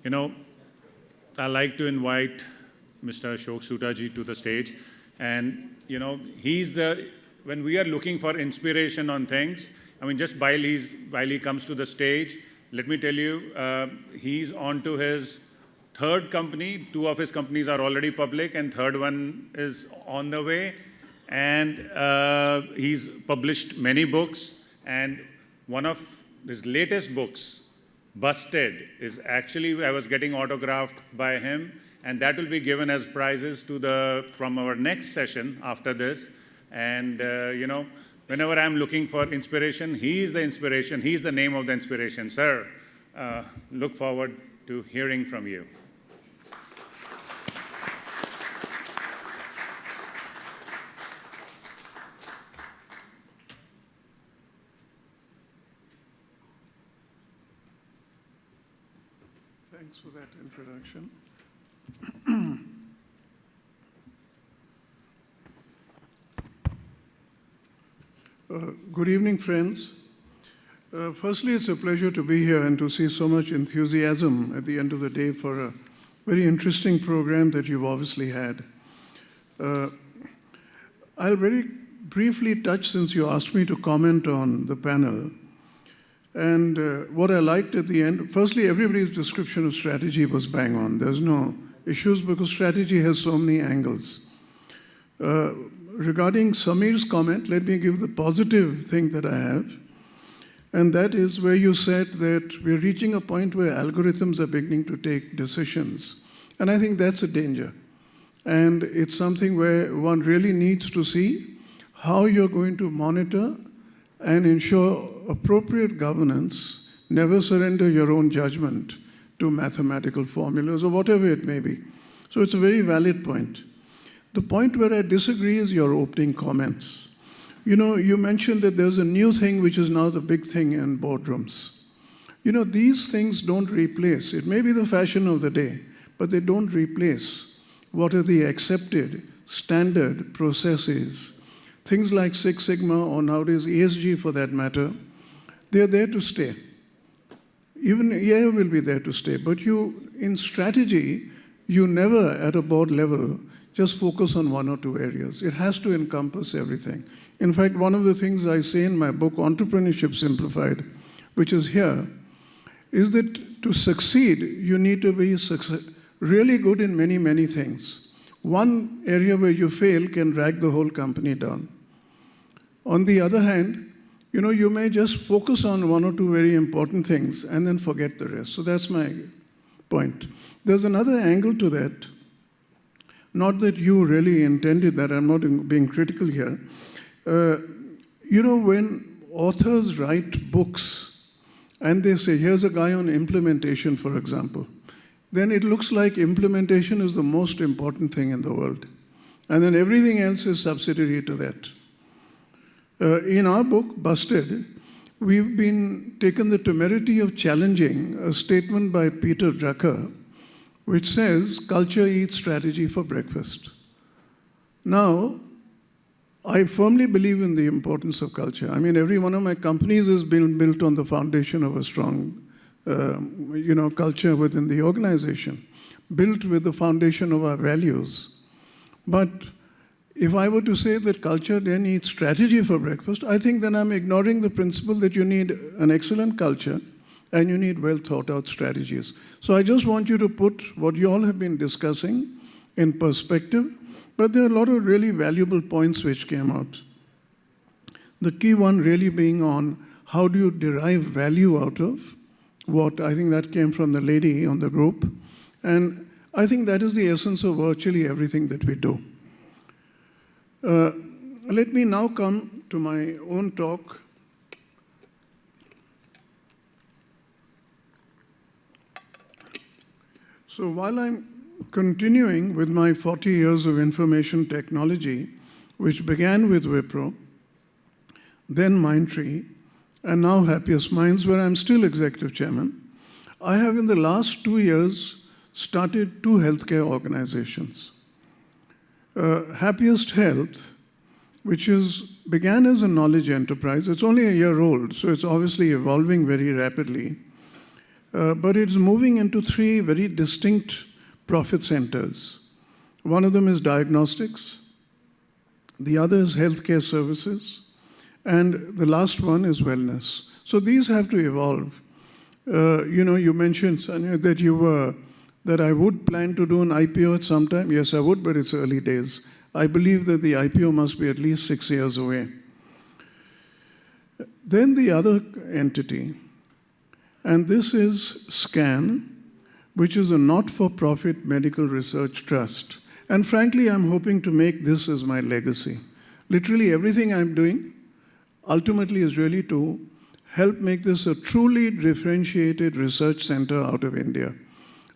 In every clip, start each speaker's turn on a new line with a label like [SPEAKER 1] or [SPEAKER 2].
[SPEAKER 1] You know, I'd like to invite Mr. Ashok Soota ji to the stage. And, you know, when we are looking for inspiration on things, I mean, just while he comes to the stage, let me tell you, he's on to his third company. 2 of his companies are already public, and third one is on the way. And he's published many books, and one of his latest books, Busted, is actually, I was getting autographed by him, and that will be given as prizes from our next session after this. And, you know, whenever I'm looking for inspiration, he's the inspiration, he's the name of the inspiration. Sir, look forward to hearing from you.
[SPEAKER 2] Thanks for that introduction. Good evening, friends. Firstly, it's a pleasure to be here and to see so much enthusiasm at the end of the day for a very interesting program that you've obviously had. I'll very briefly touch, since you asked me to comment on the panel. And what I liked at the end, firstly, everybody's description of strategy was bang on. There's no issues because strategy has so many angles. Regarding Sameer's comment, let me give the positive thing that I have. And that is where you said that we're reaching a point where algorithms are beginning to take decisions. And I think that's a danger. And it's something where one really needs to see how you're going to monitor and ensure appropriate governance. Never surrender your own judgment to mathematical formulas or whatever it may be. So it's a very valid point. The point where I disagree is your opening comments. You know, you mentioned that there's a new thing which is now the big thing in boardrooms. You know, these things don't replace. It may be the fashion of the day, but they don't replace what are the accepted standard processes. Things like Six Sigma or nowadays ESG for that matter, they're there to stay. Even AI will be there to stay. But in strategy, you never at a board level just focus on 1 or 2 areas. It has to encompass everything. In fact, one of the things I say in my book, Entrepreneurship Simplified, which is here, is that to succeed, you need to be really good in many, many things. One area where you fail can drag the whole company down. On the other hand, you know, you may just focus on 1 or 2 very important things and then forget the rest. So that's my point. There's another angle to that. Not that you really intended that, I'm not being critical here. You know, when authors write books and they say, here's a guy on implementation, for example, then it looks like implementation is the most important thing in the world. And then everything else is subsidiary to that. In our book, Busted, we've taken the temerity of challenging a statement by Peter Drucker, which says, culture eats strategy for breakfast. Now, I firmly believe in the importance of culture. I mean, every one of my companies has been built on the foundation of a strong culture within the organization, built with the foundation of our values. But if I were to say that culture then eats strategy for breakfast, I think then I'm ignoring the principle that you need an excellent culture and you need well thought out strategies. So I just want you to put what you all have been discussing in perspective, but there are a lot of really valuable points which came out. The key one really being on how do you derive value out of what? I think that came from the lady on the group. And I think that is the essence of virtually everything that we do. Let me now come to my own talk. So while I'm continuing with my 40 years of information technology, which began with Wipro, then Mindtree, and now Happiest Minds, where I'm still executive chairman, I have in the last 2 years started 2 healthcare organizations. Happiest Health, which began as a knowledge enterprise. It's only a year old, so it's obviously evolving very rapidly. but it's moving into three very distinct profit centers. One of them is diagnostics, the other is healthcare services, and the last one is wellness. So these have to evolve. You mentioned, Sanya, that I would plan to do an IPO at some time. Yes, I would, but it's early days. I believe that the IPO must be at least 6 years away. Then the other entity, and this is SCAN, which is a not-for-profit medical research trust. And frankly, I'm hoping to make this as my legacy. Literally everything I'm doing ultimately is really to help make this a truly differentiated research center out of India.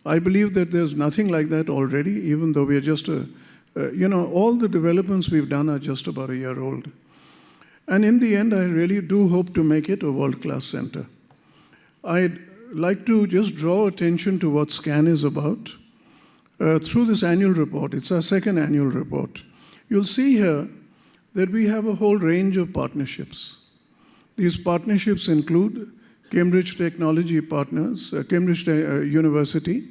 [SPEAKER 2] I believe that there's nothing like that already, even though we are just all the developments we've done are just about a year old. And in the end, I really do hope to make it a world-class center. I'd like to just draw attention to what SCAN is about through this annual report. It's our second annual report. You'll see here that we have a whole range of partnerships. These partnerships include Cambridge Technology Partners, Cambridge University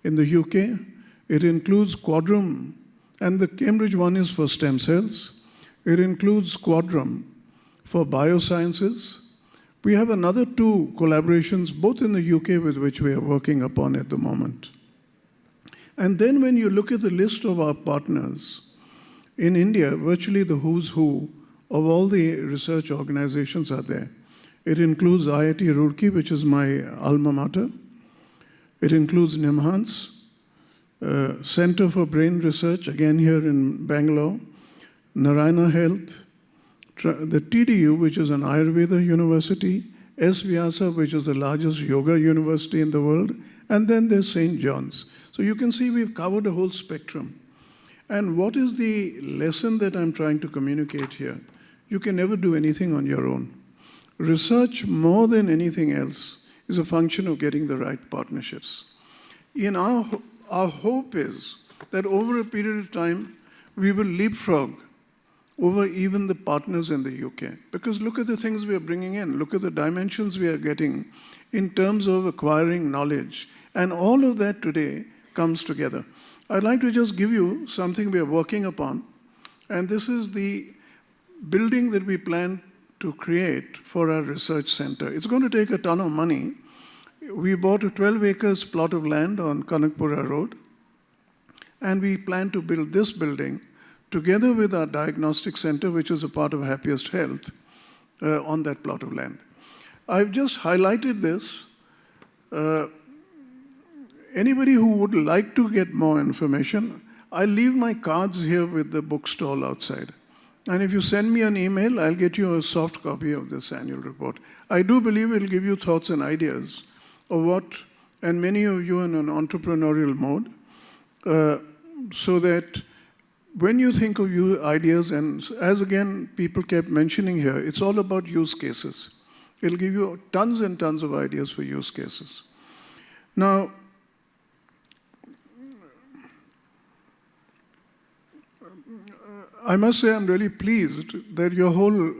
[SPEAKER 2] in the UK. It includes Quadrum, and the Cambridge one is for stem cells. It includes Quadrum for biosciences. We have another 2 collaborations, both in the UK, with which we are working upon at the moment. And then when you look at the list of our partners, in India, virtually the who's who of all the research organizations are there. It includes IIT Roorkee, which is my alma mater. It includes NIMHANS, Center for Brain Research, again here in Bangalore, Narayana Health, the TDU, which is an Ayurveda university, S. Vyasa, which is the largest yoga university in the world, and then there's St. John's. So you can see we've covered a whole spectrum. And what is the lesson that I'm trying to communicate here? You can never do anything on your own. Research, more than anything else, is a function of getting the right partnerships. Our hope is that over a period of time, we will leapfrog over even the partners in the UK. Because look at the things we are bringing in. Look at the dimensions we are getting in terms of acquiring knowledge. And all of that today comes together. I'd like to just give you something we are working upon. And this is the building that we plan to create for our research center. It's going to take a ton of money. We bought a 12 acres plot of land on Kanakpura Road. And we plan to build this building together with our diagnostic center, which is a part of Happiest Health, on that plot of land. I've just highlighted this. Anybody who would like to get more information, I leave my cards here with the bookstall outside. And if you send me an email, I'll get you a soft copy of this annual report. I do believe it'll give you thoughts and ideas of what, and many of you in an entrepreneurial mode, so that when you think of your ideas, and as again people kept mentioning here, it's all about use cases. It'll give you tons and tons of ideas for use cases. Now, I must say I'm really pleased that your whole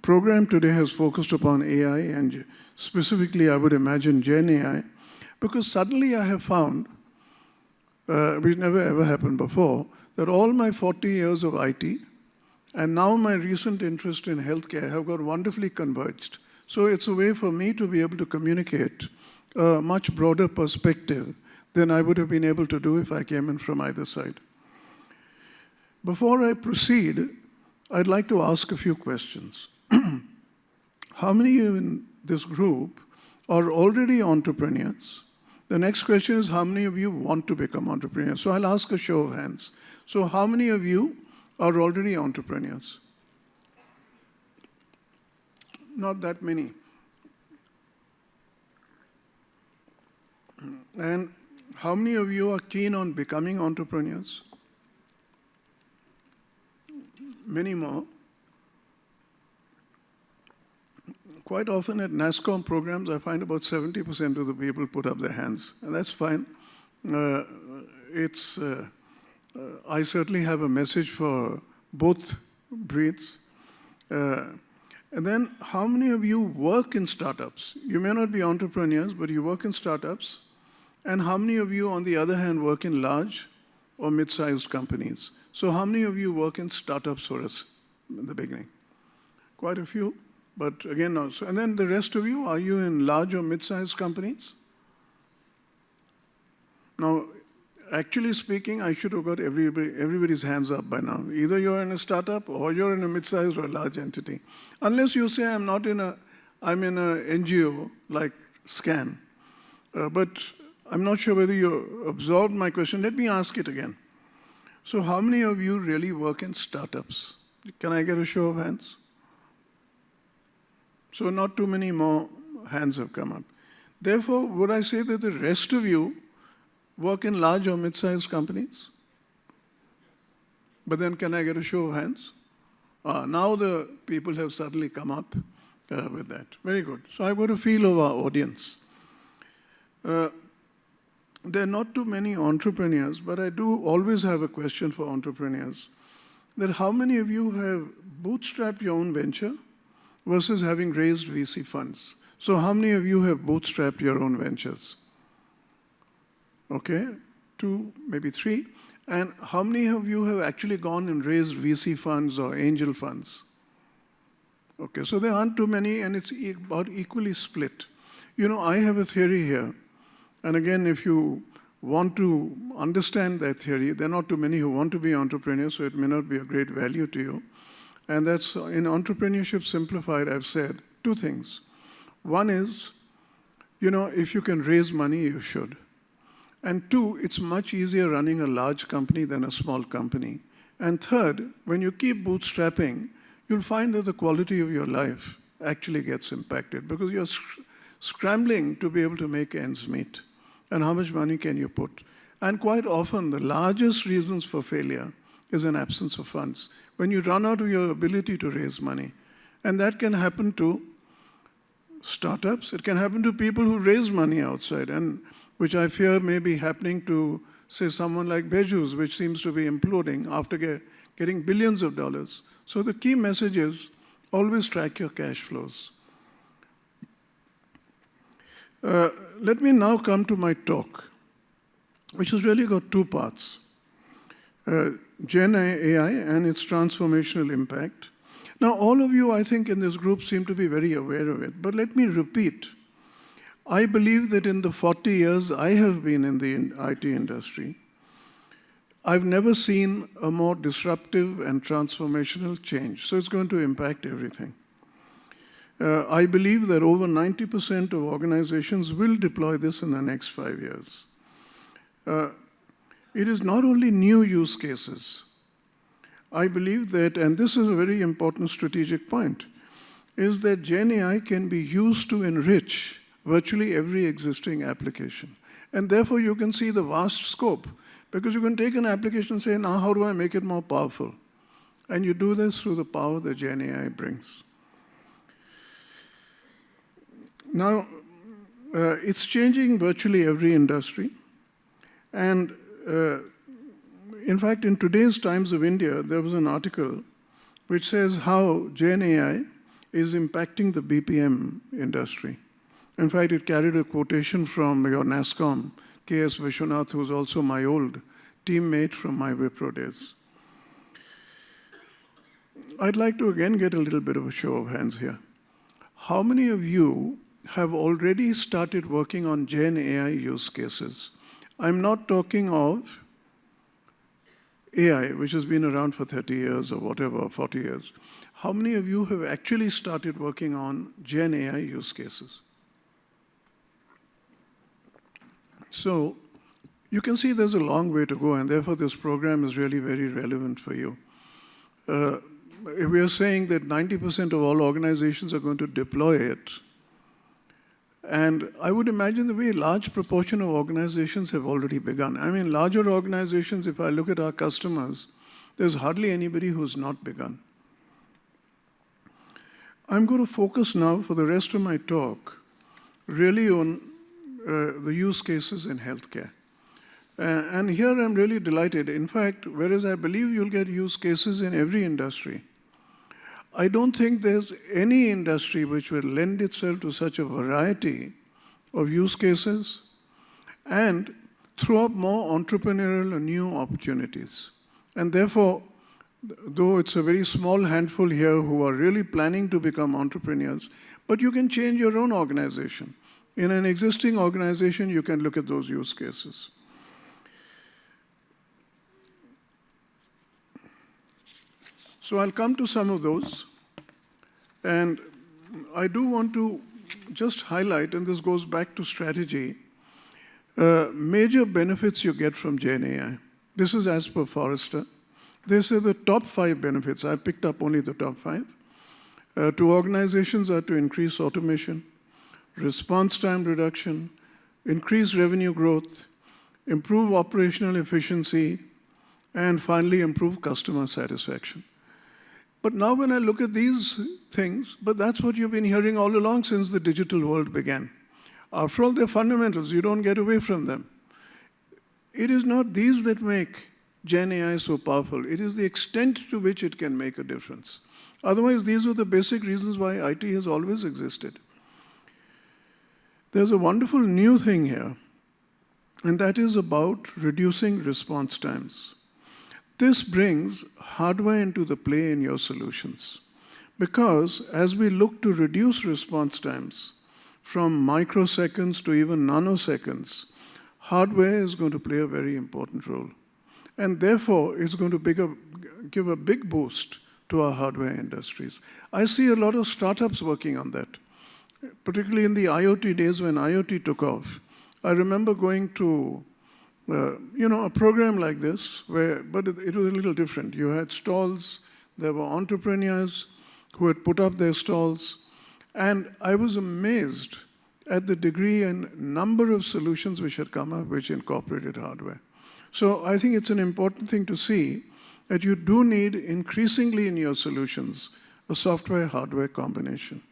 [SPEAKER 2] program today has focused upon AI, and specifically I would imagine Gen AI, because suddenly I have found, which never ever happened before, that all my 40 years of IT and now my recent interest in healthcare have got wonderfully converged. So it's a way for me to be able to communicate a much broader perspective than I would have been able to do if I came in from either side. Before I proceed, I'd like to ask a few questions. How many of you in this group are already entrepreneurs? The next question is, how many of you want to become entrepreneurs? So I'll ask a show of hands. So how many of you are already entrepreneurs? Not that many. And how many of you are keen on becoming entrepreneurs? Many more. Quite often at NASSCOM programs, I find about 70% of the people put up their hands, and that's fine. I certainly have a message for both breeds. And then how many of you work in startups? You may not be entrepreneurs, but you work in startups. And how many of you, on the other hand, work in large or mid-sized companies? So how many of you work in startups for us in the beginning? Quite a few, but again, also. And then the rest of you, are you in large or mid-sized companies? Now, actually speaking, I should have got everybody's hands up by now. Either you're in a startup or you're in a mid-sized or large entity. Unless you say I'm in a NGO like SCAN. But I'm not sure whether you absorbed my question. Let me ask it again. So how many of you really work in startups? Can I get a show of hands? So not too many more hands have come up. Therefore, would I say that the rest of you work in large or mid-sized companies? But then can I get a show of hands? Now the people have suddenly come up with that. Very good. So I've got a feel of our audience. There are not too many entrepreneurs, but I do always have a question for entrepreneurs. That how many of you have bootstrapped your own venture versus having raised VC funds? So how many of you have bootstrapped your own ventures? Okay, 2, maybe 3. And how many of you have actually gone and raised VC funds or angel funds? Okay, so there aren't too many, and it's about equally split. You know, I have a theory here. And again, if you want to understand that theory, there are not too many who want to be entrepreneurs, so it may not be a great value to you. And that's, in Entrepreneurship Simplified, I've said 2 things. One is, you know, if you can raise money, you should. And 2, it's much easier running a large company than a small company. And third, when you keep bootstrapping, you'll find that the quality of your life actually gets impacted because you're scrambling to be able to make ends meet. And how much money can you put? And quite often, the largest reasons for failure is an absence of funds. When you run out of your ability to raise money. And that can happen to startups. It can happen to people who raise money outside, and which I fear may be happening to, say, someone like Bezos, which seems to be imploding after getting billions of dollars. So the key message is always track your cash flows. Let me now come to my talk, which has really got 2 parts. Gen AI and its transformational impact. Now, all of you, I think, in this group seem to be very aware of it. But let me repeat. I believe that in the 40 years I have been in the IT industry, I've never seen a more disruptive and transformational change. So it's going to impact everything. I believe that over 90% of organizations will deploy this in the next 5 years. It is not only new use cases. I believe that, and this is a very important strategic point, is that Gen AI can be used to enrich virtually every existing application. And therefore, you can see the vast scope, because you can take an application and say, now how do I make it more powerful? And you do this through the power that Gen AI brings. Now, it's changing virtually every industry. And in fact, in today's Times of India, there was an article which says how Gen AI is impacting the BPM industry. In fact, it carried a quotation from your NASCOM, K.S. Vishwanath, who's also my old teammate from my Wipro days. I'd like to again get a little bit of a show of hands here. How many of you have already started working on Gen AI use cases? I'm not talking of AI, which has been around for 30 years or whatever, 40 years. How many of you have actually started working on Gen AI use cases? So you can see there's a long way to go, and therefore this program is really very relevant for you. We are saying that 90% of all organizations are going to deploy it. And I would imagine a very large proportion of organizations have already begun. I mean, larger organizations, if I look at our customers, there's hardly anybody who's not begun. I'm going to focus now for the rest of my talk really on the use cases in healthcare. And here I'm really delighted. In fact, whereas I believe you'll get use cases in every industry, I don't think there's any industry which will lend itself to such a variety of use cases and throw up more entrepreneurial and new opportunities. And therefore, though it's a very small handful here who are really planning to become entrepreneurs, but you can change your own organization. In an existing organization, you can look at those use cases. So I'll come to some of those. And I do want to just highlight, and this goes back to strategy, major benefits you get from Gen AI. This is as per Forrester. They say the top 5 benefits. I picked up only the top 5. To organizations are to increase automation, response time reduction, increase revenue growth, improve operational efficiency, and finally improve customer satisfaction. But now when I look at these things, but that's what you've been hearing all along since the digital world began. After all, they're fundamentals. You don't get away from them. It is not these that make Gen AI so powerful. It is the extent to which it can make a difference. Otherwise, these are the basic reasons why IT has always existed. There's a wonderful new thing here, and that is about reducing response times. This brings hardware into the play in your solutions. Because as we look to reduce response times from microseconds to even nanoseconds, hardware is going to play a very important role. And therefore, it's going to give a big boost to our hardware industries. I see a lot of startups working on that, particularly in the IoT days when IoT took off. I remember going to a program like this, but it was a little different. You had stalls, there were entrepreneurs who had put up their stalls, and I was amazed at the degree and number of solutions which had come up which incorporated hardware. So I think it's an important thing to see that you do need increasingly in your solutions a software-hardware combination.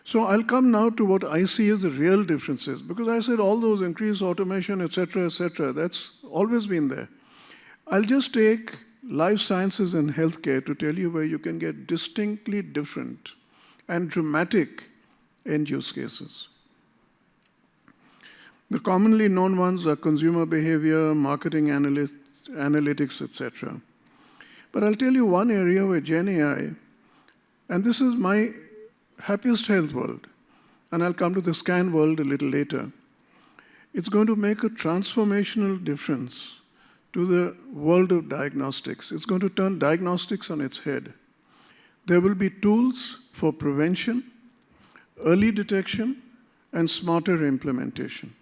[SPEAKER 2] So I'll come now to what I see as the real differences, because I said all those increased automation, et cetera, that's always been there. I'll just take life sciences and healthcare to tell you where you can get distinctly different and dramatic end use cases. The commonly known ones are consumer behavior, marketing analytics, et cetera. But I'll tell you one area where Gen AI, and this is my happiest health world, and I'll come to the scan world a little later. It's going to make a transformational difference to the world of diagnostics. It's going to turn diagnostics on its head. There will be tools for prevention, early detection, and smarter implementation.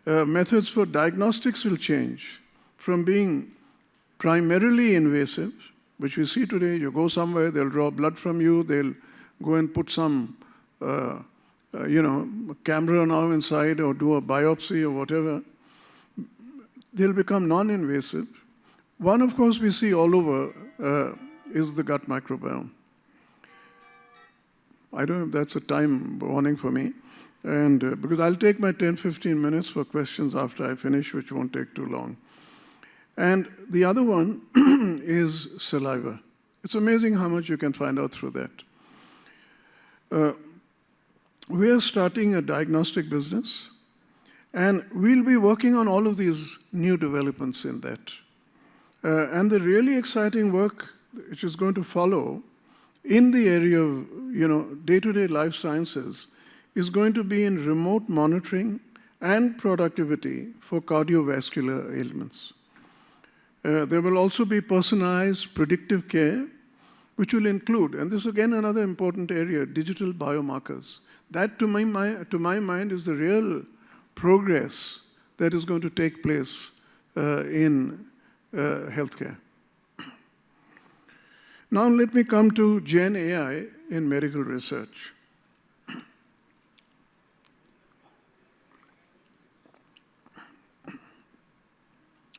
[SPEAKER 2] Methods for diagnostics will change from being primarily invasive, which we see today. You go somewhere, they'll draw blood from you, they'll go and put some camera now inside or do a biopsy or whatever. They'll become non-invasive. One, of course, we see all over is the gut microbiome. I don't know if that's a time warning for me. And because I'll take my 10, 15 minutes for questions after I finish, which won't take too long. And the other one is saliva. It's amazing how much you can find out through that. We are starting a diagnostic business, and we'll be working on all of these new developments in that. And the really exciting work which is going to follow in the area of day-to-day life sciences is going to be in remote monitoring and productivity for cardiovascular ailments. There will also be personalized predictive care, which will include, and this is again another important area, digital biomarkers. That, to my mind, is the real progress that is going to take place in healthcare. Now let me come to Gen AI in medical research.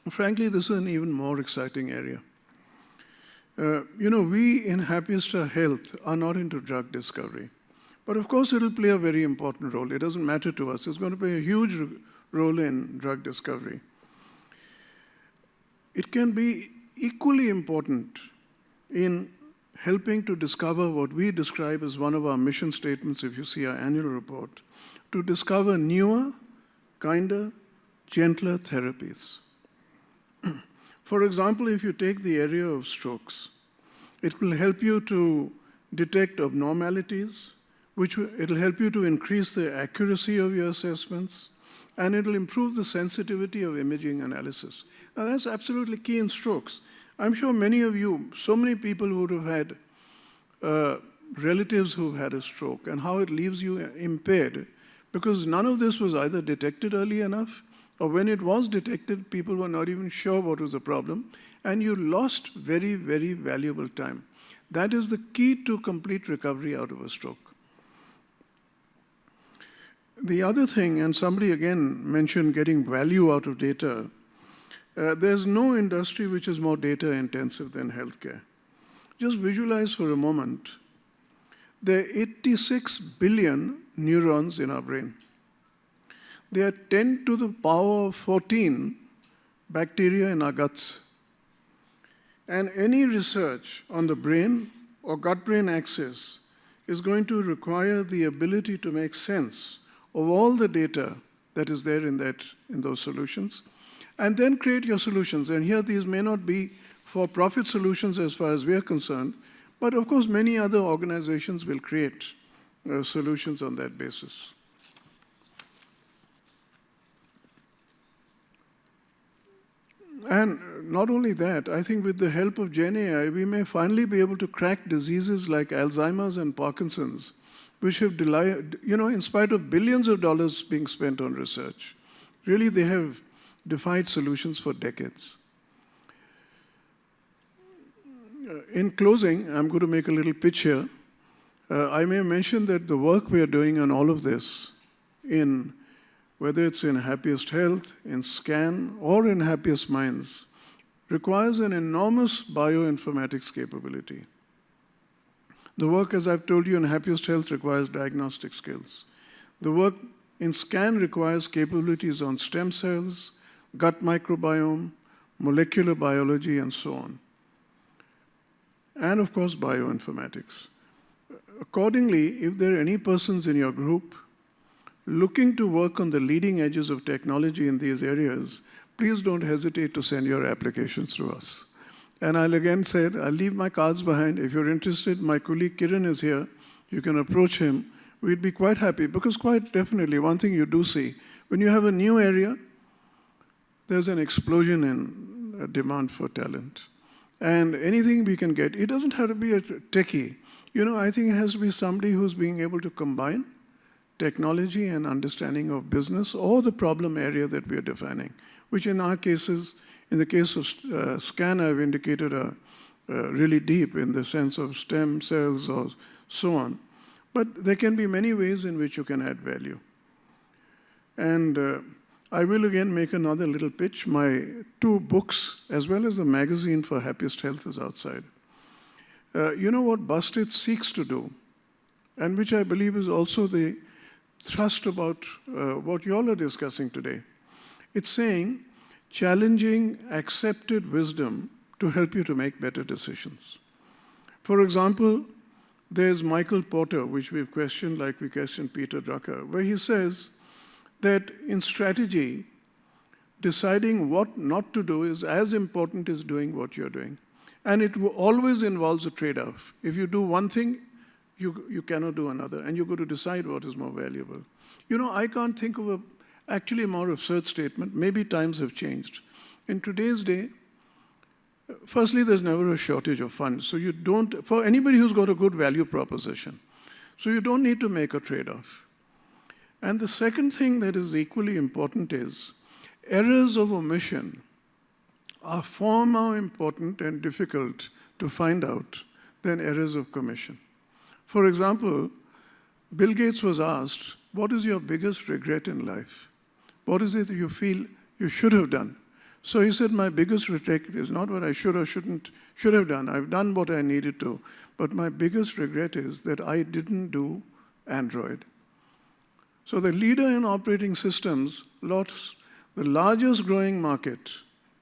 [SPEAKER 2] Frankly, this is an even more exciting area. We in Happiest Health are not into drug discovery. But of course, it'll play a very important role. It doesn't matter to us. It's going to play a huge role in drug discovery. It can be equally important in helping to discover what we describe as one of our mission statements, if you see our annual report, to discover newer, kinder, gentler therapies. For example, if you take the area of strokes, it will help you to detect abnormalities, it'll help you to increase the accuracy of your assessments, and it'll improve the sensitivity of imaging analysis. Now that's absolutely key in strokes. I'm sure many of you, so many people who would have had relatives who've had a stroke, and how it leaves you impaired, because none of this was either detected early enough, or when it was detected, people were not even sure what was the problem, and you lost very, very valuable time. That is the key to complete recovery out of a stroke. The other thing, and somebody again mentioned getting value out of data, there's no industry which is more data intensive than healthcare. Just visualize for a moment, there are 86 billion neurons in our brain. There are 10 to the power of 14 bacteria in our guts. And any research on the brain or gut-brain axis is going to require the ability to make sense of all the data that is there in those solutions, and then create your solutions. And here these may not be for-profit solutions as far as we are concerned, but of course many other organizations will create solutions on that basis. And not only that, I think with the help of Gen AI, we may finally be able to crack diseases like Alzheimer's and Parkinson's, which have in spite of billions of dollars being spent on research, really they have defied solutions for decades. In closing, I'm going to make a little pitch here. I may mention that the work we are doing on all of this, whether it's in Happiest Health, in SCAN, or in Happiest Minds, requires an enormous bioinformatics capability. The work, as I've told you, in Happiest Health requires diagnostic skills. The work in SCAN requires capabilities on stem cells, gut microbiome, molecular biology, and so on. And of course, bioinformatics. Accordingly, if there are any persons in your group looking to work on the leading edges of technology in these areas, please don't hesitate to send your applications through us. And I'll again say, I'll leave my cards behind. If you're interested, my colleague Kiran is here. You can approach him. We'd be quite happy, because quite definitely, one thing you do see, when you have a new area, there's an explosion in demand for talent. And anything we can get, it doesn't have to be a techie. I think it has to be somebody who's being able to combine technology and understanding of business or the problem area that we are defining, which in our cases, in the case of SCAN, I've indicated really deep in the sense of stem cells or so on. But there can be many ways in which you can add value. And I will again make another little pitch. My 2 books, as well as the magazine for Happiest Health, is outside. What Busted seeks to do, and which I believe is also the thrust about what you all are discussing today. It's saying, challenging accepted wisdom to help you to make better decisions. For example, there's Michael Porter, which we've questioned like we questioned Peter Drucker, where he says that in strategy, deciding what not to do is as important as doing what you're doing. And it always involves a trade-off. If you do one thing, you cannot do another, and you've got to decide what is more valuable. I can't think of actually a more absurd statement. Maybe times have changed. In today's day, firstly, there's never a shortage of funds. So you don't, for anybody who's got a good value proposition, so you don't need to make a trade-off. And the second thing that is equally important is errors of omission are far more important and difficult to find out than errors of commission. For example, Bill Gates was asked, what is your biggest regret in life? What is it that you feel you should have done? So he said, my biggest regret is not what I should or should have done. I've done what I needed to. But my biggest regret is that I didn't do Android. So the leader in operating systems lost the largest growing market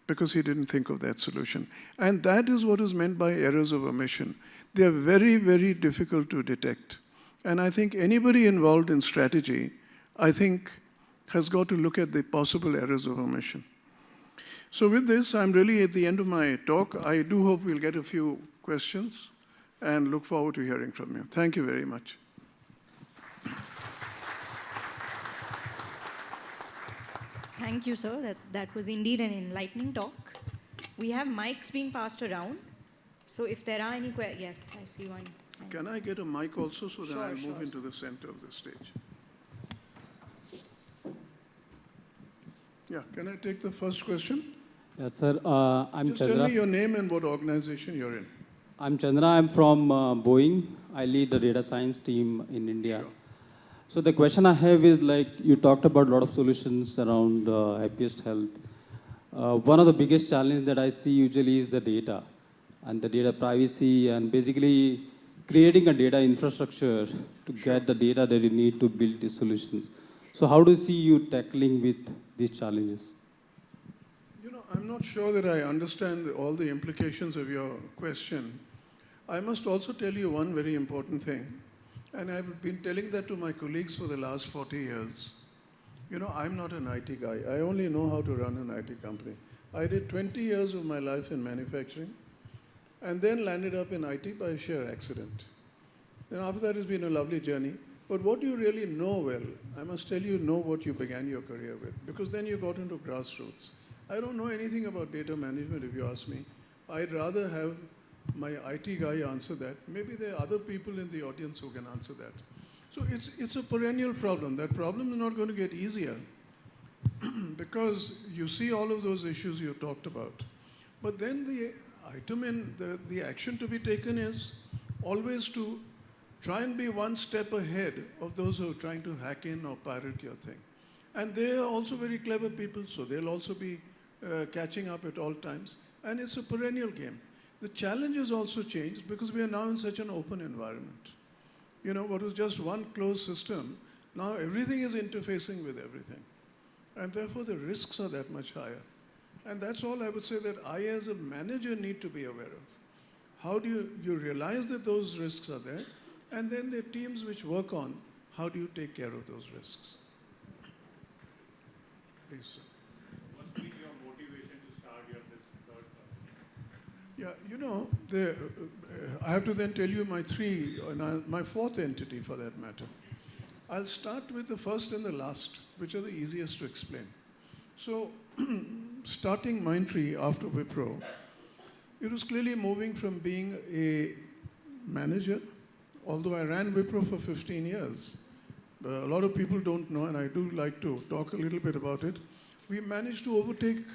[SPEAKER 2] because he didn't think of that solution. And that is what is meant by errors of omission. They are very, very difficult to detect. And I think anybody involved in strategy, I think, has got to look at the possible errors of omission. So with this, I'm really at the end of my talk. I do hope we'll get a few questions and look forward to hearing from you. Thank you very much.
[SPEAKER 3] Thank you, sir. That was indeed an enlightening talk. We have mics being passed around. So if there are any questions, yes, I see one.
[SPEAKER 2] Can I get a mic also so that I'll move into the center of the stage? Yeah, can I take the first question?
[SPEAKER 4] Yes, sir. I'm
[SPEAKER 2] Just
[SPEAKER 4] Chandra.
[SPEAKER 2] tell me your name and what organization you're in.
[SPEAKER 4] I'm Chandra. I'm from Boeing. I lead the data science team in India.
[SPEAKER 2] Sure.
[SPEAKER 4] So the question I have is, like, you talked about a lot of solutions around Happiest Health. One of the biggest challenges that I see usually is the data and the data privacy and basically creating a data infrastructure to get the data that you need to build these solutions. So how do you see you tackling with these challenges?
[SPEAKER 2] You know, I'm not sure that I understand all the implications of your question. I must also tell you one very important thing. And I've been telling that to my colleagues for the last 40 years. You know, I'm not an IT guy. I only know how to run an IT company. I did 20 years of my life in manufacturing and then landed up in IT by sheer accident. Then after that, it's been a lovely journey. But what you really know well, I must tell you, know what you began your career with, because then you got into grassroots. I don't know anything about data management, if you ask me. I'd rather have my IT guy answer that. Maybe there are other people in the audience who can answer that. So it's a perennial problem. That problem is not going to get easier because you see all of those issues you talked about. But then the item in the action to be taken is always to try and be one step ahead of those who are trying to hack in or pirate your thing. And they are also very clever people, so they'll also be catching up at all times. And it's a perennial game. The challenge has also changed because we are now in such an open environment. You know, what was just one closed system, now everything is interfacing with everything. And therefore the risks are that much higher. And that's all I would say that I as a manager need to be aware of. How do you realize that those risks are there? And then the teams which work on, how do you take care of those risks? Please, sir.
[SPEAKER 1] What's been your motivation to start this third company?
[SPEAKER 2] Yeah, you know, I have to then tell you my fourth entity for that matter. I'll start with the first and the last, which are the easiest to explain. So, starting Mindtree after Wipro, it was clearly moving from being a manager, although I ran Wipro for 15 years. A lot of people don't know, and I do like to talk a little bit about it. We managed to overtake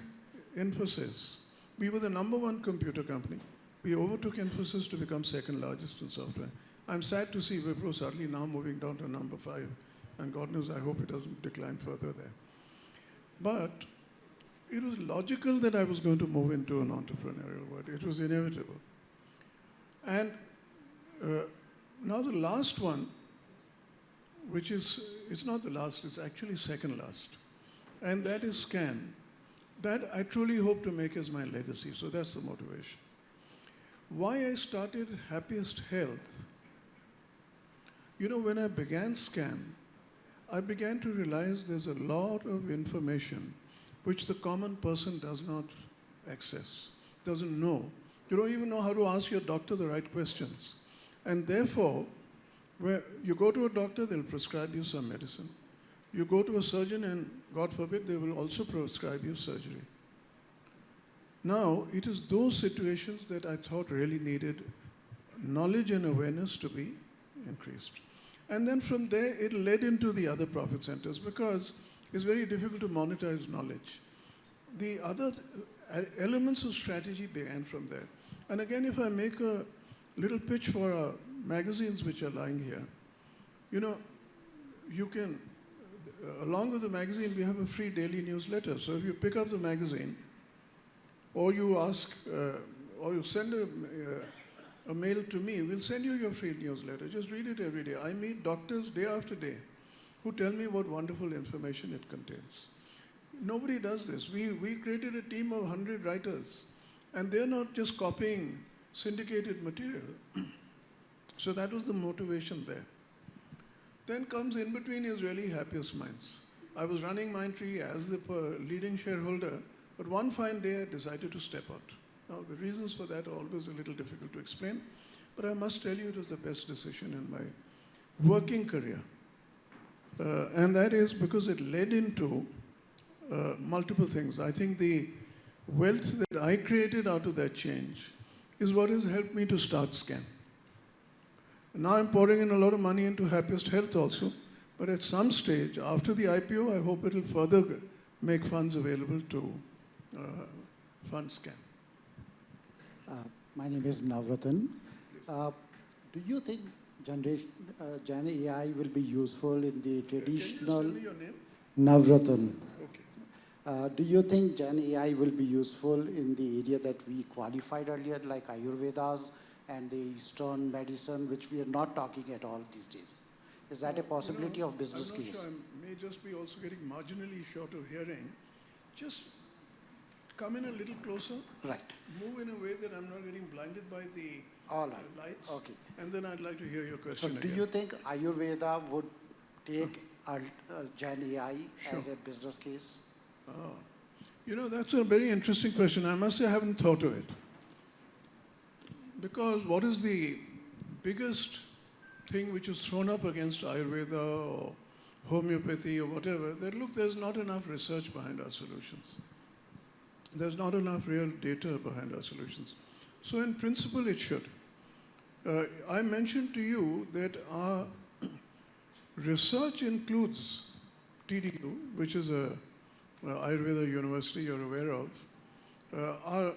[SPEAKER 2] Infosys. We were the #1 computer company. We overtook Infosys to become second largest in software. I'm sad to see Wipro suddenly now moving down to #5. And God knows, I hope it doesn't decline further there. But it was logical that I was going to move into an entrepreneurial world. It was inevitable. And now the last one, which it's not the last, it's actually second last. And that is Scan. That I truly hope to make as my legacy. So that's the motivation. Why I started Happiest Health, you know, when I began Scan, I began to realize there's a lot of information which the common person does not access, doesn't know. You don't even know how to ask your doctor the right questions. And therefore, where you go to a doctor, they'll prescribe you some medicine. You go to a surgeon and, God forbid, they will also prescribe you surgery. Now, it is those situations that I thought really needed knowledge and awareness to be increased. And then from there, it led into the other profit centers because it's very difficult to monetize knowledge. The other elements of strategy began from there. And again, if I make a little pitch for our magazines which are lying here, you know, you can, along with the magazine, we have a free daily newsletter. So if you pick up the magazine, or you ask, or you send a mail to me, we'll send you your free newsletter. Just read it every day. I meet doctors day after day who tell me what wonderful information it contains. Nobody does this. We created a team of 100 writers, and they're not just copying syndicated material. So that was the motivation there. Then comes in between is really Happiest Minds. I was running Mindtree as the leading shareholder, but one fine day I decided to step out. Now the reasons for that are always a little difficult to explain, but I must tell you it was the best decision in my working career. And that is because it led into multiple things. I think the wealth that I created out of that change is what has helped me to start Scan. Now I'm pouring in a lot of money into Happiest Health also, but at some stage after the IPO, I hope it will further make funds available to fund Scan.
[SPEAKER 5] My name is Navratan. Do you think Gen AI will be useful in the traditional...
[SPEAKER 2] Can you just tell me your name?
[SPEAKER 5] Navratan.
[SPEAKER 2] Okay.
[SPEAKER 5] Do you think Gen AI will be useful in the area that we qualified earlier, like Ayurvedas and the Eastern medicine, which we are not talking at all these days? Is that a possibility of business
[SPEAKER 2] I'm not
[SPEAKER 5] case?
[SPEAKER 2] sure. I may just be also getting marginally short of hearing. Just come in a little closer.
[SPEAKER 5] Right.
[SPEAKER 2] Move in a way that I'm not getting blinded by the
[SPEAKER 5] All right.
[SPEAKER 2] lights.
[SPEAKER 5] Okay.
[SPEAKER 2] And then I'd like to hear your
[SPEAKER 5] So
[SPEAKER 2] question
[SPEAKER 5] do
[SPEAKER 2] again.
[SPEAKER 5] you think Ayurveda would take Gen AI
[SPEAKER 2] Sure.
[SPEAKER 5] as a business case?
[SPEAKER 2] You know, that's a very interesting question. I must say I haven't thought of it. Because what is the biggest thing which is thrown up against Ayurveda or homeopathy or whatever, that look, there's not enough research behind our solutions. There's not enough real data behind our solutions. So in principle, it should. I mentioned to you that our research includes TDU, which is a Ayurveda university you're aware of. Our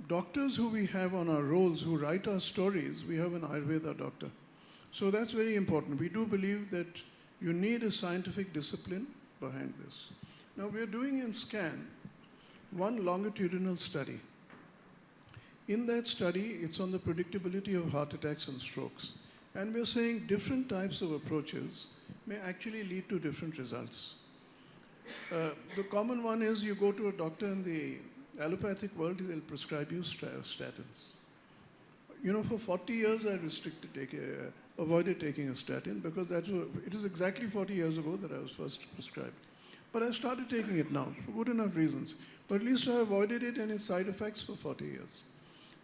[SPEAKER 2] doctors who we have on our rolls, who write our stories, we have an Ayurveda doctor. So that's very important. We do believe that you need a scientific discipline behind this. Now we're doing in SCAN one longitudinal study. In that study, it's on the predictability of heart attacks and strokes. And we're saying different types of approaches may actually lead to different results. The common one is you go to a doctor in the allopathic world, they'll prescribe you statins. You know, for 40 years I avoided taking a statin because it was exactly 40 years ago that I was first prescribed. But I started taking it now for good enough reasons. But at least I avoided it and its side effects for 40 years.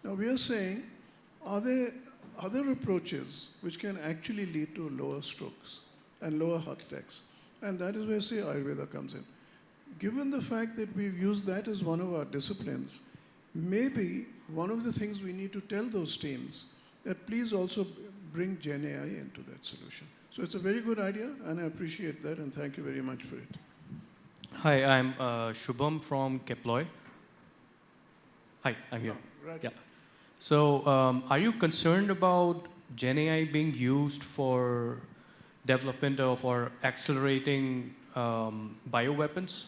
[SPEAKER 2] Now we are saying, are there other approaches which can actually lead to lower strokes and lower heart attacks? And that is where, say, Ayurveda comes in. Given the fact that we've used that as one of our disciplines, maybe one of the things we need to tell those teams that please also bring Gen AI into that solution. So it's a very good idea, and I appreciate that, and thank you very much for it.
[SPEAKER 6] Hi, I'm Shubham from Keploy. Hi, I'm here.
[SPEAKER 2] Oh, right.
[SPEAKER 6] Yeah. So, are you concerned about Gen AI being used for development of or accelerating bioweapons?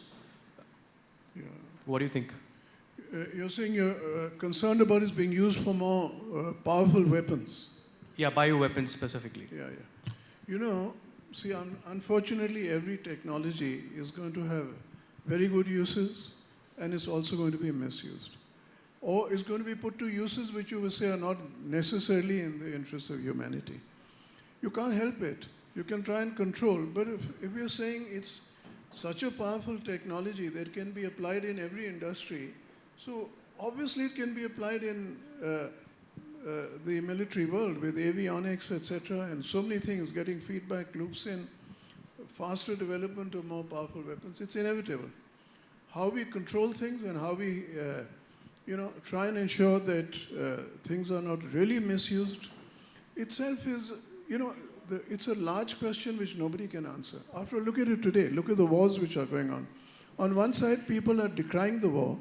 [SPEAKER 2] Yeah.
[SPEAKER 6] What do you think?
[SPEAKER 2] You're saying you're concerned about it being used for more powerful weapons.
[SPEAKER 6] Yeah, bioweapons specifically.
[SPEAKER 2] Yeah. You know, see, unfortunately, every technology is going to have very good uses, and it's also going to be misused. Or it's going to be put to uses which you will say are not necessarily in the interest of humanity. You can't help it. You can try and control, but if you're saying it's such a powerful technology that can be applied in every industry, so obviously it can be applied in the military world with avionics, etc., and so many things, getting feedback loops in, faster development of more powerful weapons. It's inevitable. How we control things and how we try and ensure that things are not really misused itself is, it's a large question which nobody can answer. After look at it today, look at the wars which are going on. On one side, people are decrying the war,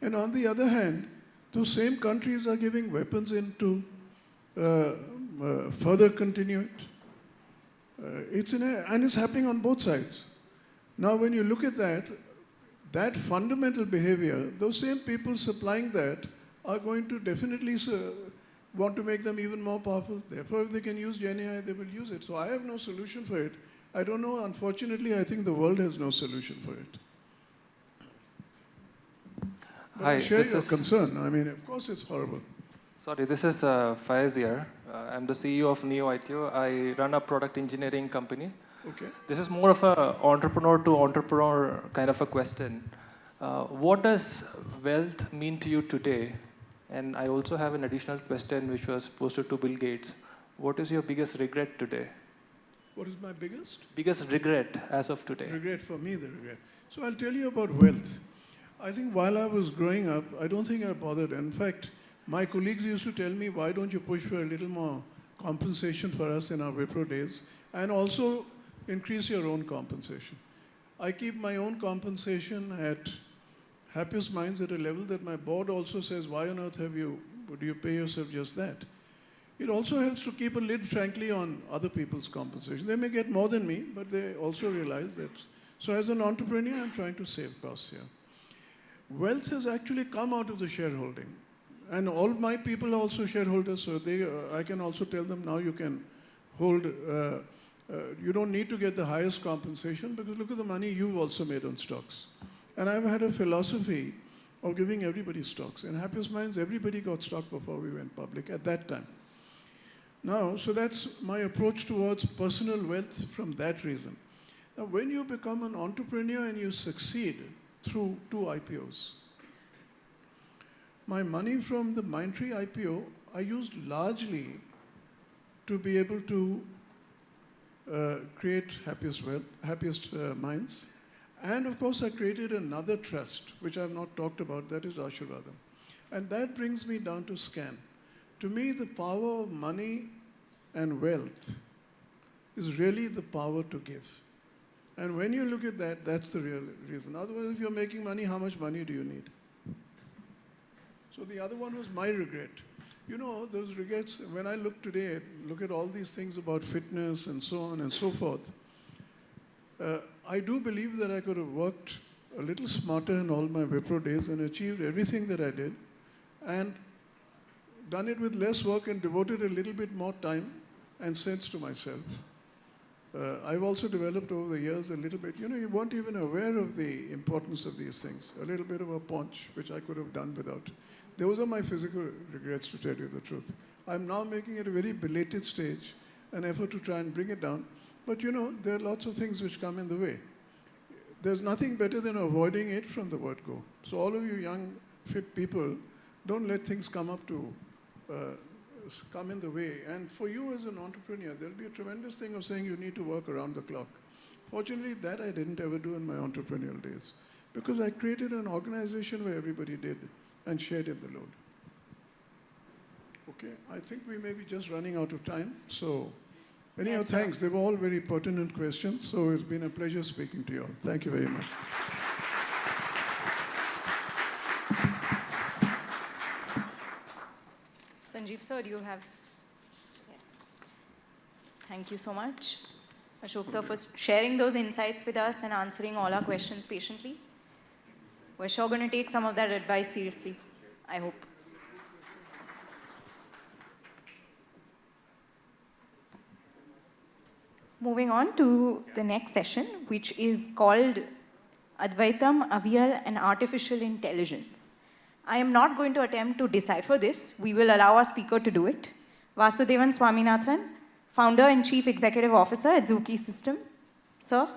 [SPEAKER 2] and on the other hand, those same countries are giving weapons in to further continue it. And it's happening on both sides. Now, when you look at that fundamental behavior, those same people supplying that are going to definitely want to make them even more powerful. Therefore, if they can use Gen AI, they will use it. So I have no solution for it. I don't know, unfortunately, I think the world has no solution for it. But I share your concern. I mean, of course it's horrible.
[SPEAKER 7] Sorry, this is Faiz here. I'm the CEO of Neo ITO. I run a product engineering company.
[SPEAKER 2] Okay.
[SPEAKER 7] This is more of a entrepreneur to entrepreneur kind of a question. What does wealth mean to you today? And I also have an additional question which was posted to Bill Gates. What is your biggest regret today?
[SPEAKER 2] What is my biggest?
[SPEAKER 7] Biggest regret as of today?
[SPEAKER 2] Regret for me, the regret. So I'll tell you about wealth. I think while I was growing up, I don't think I bothered. In fact, my colleagues used to tell me, why don't you push for a little more compensation for us in our Wipro days, and also increase your own compensation. I keep my own compensation at Happiest Minds at a level that my board also says, why on earth do you pay yourself just that? It also helps to keep a lid, frankly, on other people's compensation. They may get more than me, but they also realize that. So as an entrepreneur, I'm trying to save costs here. Wealth has actually come out of the shareholding. And all my people are also shareholders, so I can also tell them now you can hold, you don't need to get the highest compensation because look at the money you've also made on stocks. And I've had a philosophy of giving everybody stocks. In Happiest Minds, everybody got stock before we went public at that time. Now, so that's my approach towards personal wealth from that reason. Now, when you become an entrepreneur and you succeed through 2 IPOs, my money from the Mindtree IPO, I used largely to be able to create Happiest Minds. And of course, I created another trust, which I've not talked about, that is Ashurvadam. And that brings me down to SCAN. To me, the power of money and wealth is really the power to give. And when you look at that, that's the real reason. Otherwise, if you're making money, how much money do you need? So the other one was my regret. You know, those regrets, when I look today, look at all these things about fitness and so on and so forth, I do believe that I could have worked a little smarter in all my Wipro days and achieved everything that I did and done it with less work and devoted a little bit more time and sense to myself. I've also developed over the years a little bit, you know, you weren't even aware of the importance of these things. A little bit of a paunch, which I could have done without. Those are my physical regrets, to tell you the truth. I'm now making at a very belated stage an effort to try and bring it down. But you know, there are lots of things which come in the way. There's nothing better than avoiding it from the word go. So all of you young, fit people, don't let things come up to come in the way. And for you as an entrepreneur, there'll be a tremendous thing of saying you need to work around the clock. Fortunately, that I didn't ever do in my entrepreneurial days because I created an organization where everybody did and shared in the load. Okay, I think we may be just running out of time. So anyhow, yes, thanks. They were all very pertinent questions. So it's been a pleasure speaking to you all. Thank you very much.
[SPEAKER 3] Sanjeev sir, do you have? Yeah. Thank you so much, Ashok sir, for sharing those insights with us and answering all our questions patiently. We're sure going to take some of that advice seriously, I hope. Moving on to the next session, which is called Advaitam, Avial, and Artificial Intelligence. I am not going to attempt to decipher this. We will allow our speaker to do it. Vasudevan Swaminathan, Founder and Chief Executive Officer at Zuki Systems. Sir.